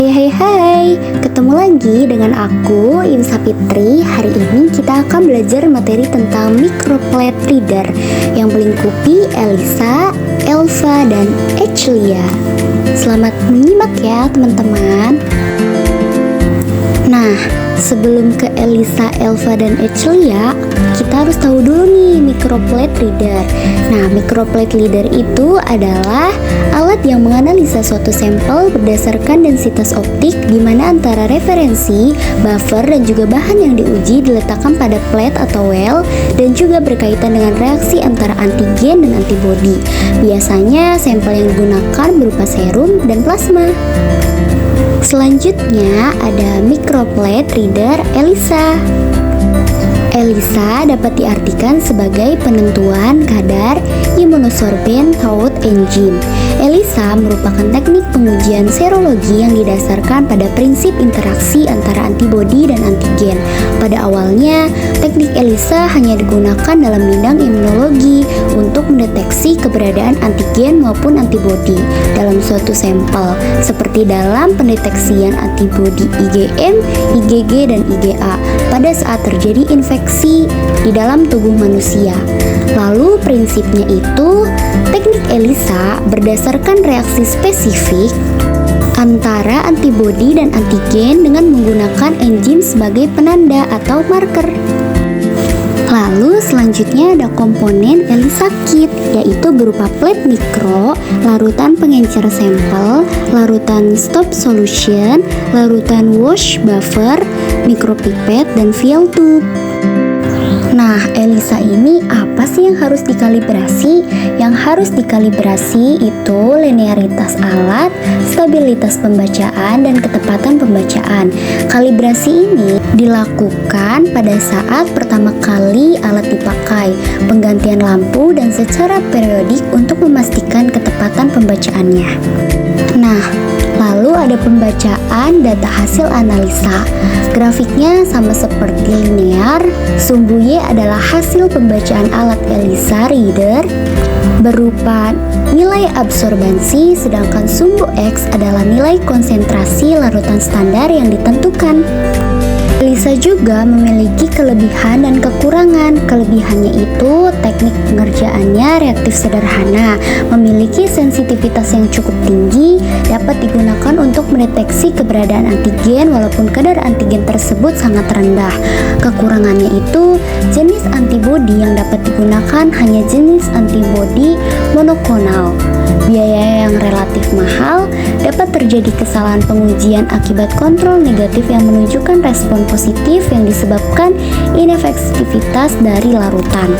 Hai, ketemu lagi dengan aku, Imsa Fitri. Hari ini kita akan belajar materi tentang microplate reader yang melingkupi Elisa, Elva, dan Echlia. Selamat menyimak ya teman-teman. Nah, sebelum ke Elisa, Elva, dan Echlia, kita harus tahu dulu nih microplate reader. Nah, microplate reader itu adalah alat yang menganalisa suatu sampel berdasarkan densitas optik di mana antara referensi, buffer, dan juga bahan yang diuji diletakkan pada plate atau well dan juga berkaitan dengan reaksi antara antigen dan antibodi. Biasanya sampel yang digunakan berupa serum dan plasma. Selanjutnya ada microplate reader ELISA. ELISA dapat diartikan sebagai penentuan kadar imunosorben thawet enzim. ELISA merupakan teknik pengujian serologi yang didasarkan pada prinsip interaksi antara antibodi dan antigen. Pada awalnya, teknik ELISA hanya digunakan dalam bidang imunologi untuk mendeteksi keberadaan antigen maupun antibodi dalam suatu sampel, seperti dalam pendeteksian antibodi IgM, IgG, dan IgA pada saat terjadi infeksi di dalam tubuh manusia. Lalu prinsipnya itu, teknik ELISA berdasarkan reaksi spesifik antara antibodi dan antigen dengan menggunakan enzim sebagai penanda atau marker. Lalu selanjutnya ada komponen ELISA kit, yaitu berupa plate mikro, larutan pengencer sampel, larutan stop solution, larutan wash buffer, mikropipet, dan vial tube. Nah, ELISA ini apa sih yang harus dikalibrasi? Yang harus dikalibrasi itu linearitas alat, stabilitas pembacaan, dan ketepatan pembacaan. Kalibrasi ini dilakukan pada saat pertama kali alat dipakai, penggantian lampu, dan secara periodik untuk memastikan ketepatan pembacaannya. Nah, lalu ada pembacaan data hasil analisa. Grafiknya sama seperti linear. Sumbu Y adalah hasil pembacaan alat ELISA reader berupa nilai absorbansi, sedangkan sumbu X adalah nilai konsentrasi larutan standar yang ditentukan. ELISA juga memiliki kelebihan dan kekurangan. Kelebihannya itu teknik pengerjaannya reaktif sederhana, memiliki sensitivitas yang cukup tinggi, dapat digunakan untuk mendeteksi keberadaan antigen walaupun kadar antigen tersebut sangat rendah. Kekurangannya itu jenis antibodi yang dapat digunakan hanya jenis antibodi monoklonal. Biaya yang relatif mahal, dapat terjadi kesalahan pengujian akibat kontrol negatif yang menunjukkan respon positif yang disebabkan inefektivitas dari larutan.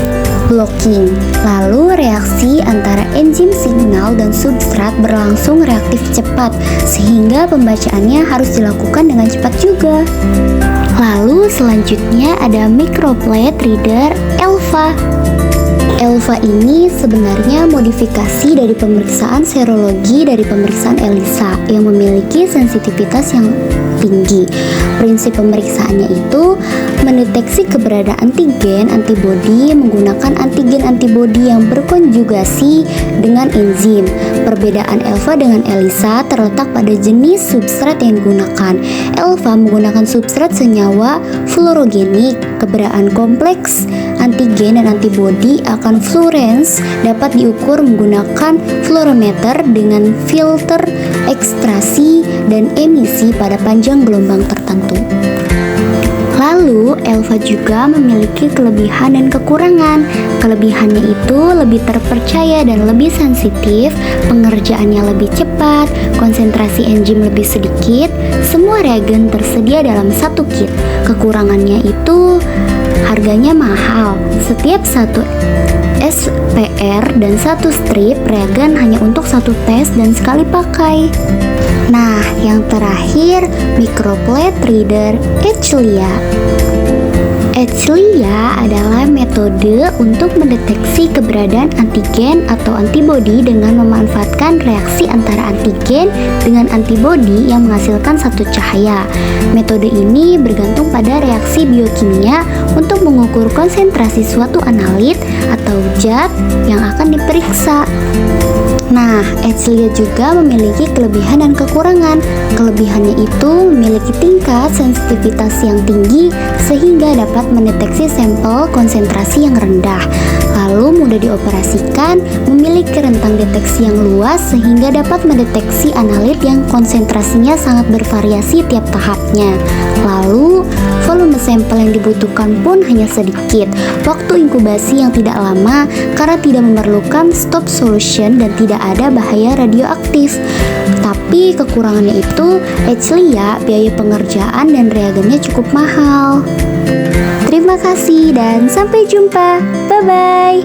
Blocking. Lalu reaksi antara enzim signal dan substrat berlangsung reaktif cepat sehingga pembacaannya harus dilakukan dengan cepat juga. Lalu selanjutnya ada microplate reader ELVA. ELVA ini sebenarnya modifikasi dari pemeriksaan serologi dari pemeriksaan ELISA yang memiliki sensitivitas yang tinggi. Prinsip pemeriksaannya itu mendeteksi keberadaan antigen antibodi menggunakan antigen antibodi yang berkonjugasi dengan enzim. Perbedaan ELVA dengan ELISA terletak pada jenis substrat yang digunakan. ELVA menggunakan substrat senyawa fluorogenik. Keberadaan kompleks antigen dan antibodi akan fluorescence dapat diukur menggunakan fluorometer dengan filter ekstraksi dan emisi pada panjang gelombang tertentu. Lalu, ELVA juga memiliki kelebihan dan kekurangan. Kelebihannya itu lebih terpercaya dan lebih sensitif, pengerjaannya lebih cepat, konsentrasi enzim lebih sedikit, semua reagen tersedia dalam satu kit. Kekurangannya itu harganya mahal. Setiap satu SPR dan satu strip reagen hanya untuk satu tes dan sekali pakai. Nah, yang terakhir, microplate reader Echlia. Echlia adalah metode untuk mendeteksi keberadaan antigen atau antibodi dengan memanfaatkan reaksi antara antigen dengan antibodi yang menghasilkan satu cahaya. Metode ini bergantung pada reaksi biokimia untuk mengukur konsentrasi suatu analit atau zat yang akan diperiksa. Nah, Eschlia juga memiliki kelebihan dan kekurangan. Kelebihannya itu memiliki tingkat sensitivitas yang tinggi sehingga dapat mendeteksi sampel konsentrasi yang rendah. Lalu mudah dioperasikan, memiliki rentang deteksi yang luas sehingga dapat mendeteksi analit yang konsentrasinya sangat bervariasi tiap tahapnya. Lalu, volume sampel yang dibutuhkan pun hanya sedikit. Waktu inkubasi yang tidak lama karena tidak memerlukan stop solution dan tidak ada bahaya radioaktif. Tapi kekurangannya itu, Eschlia biaya pengerjaan dan reagennya cukup mahal. Terima kasih dan sampai jumpa. Bye-bye.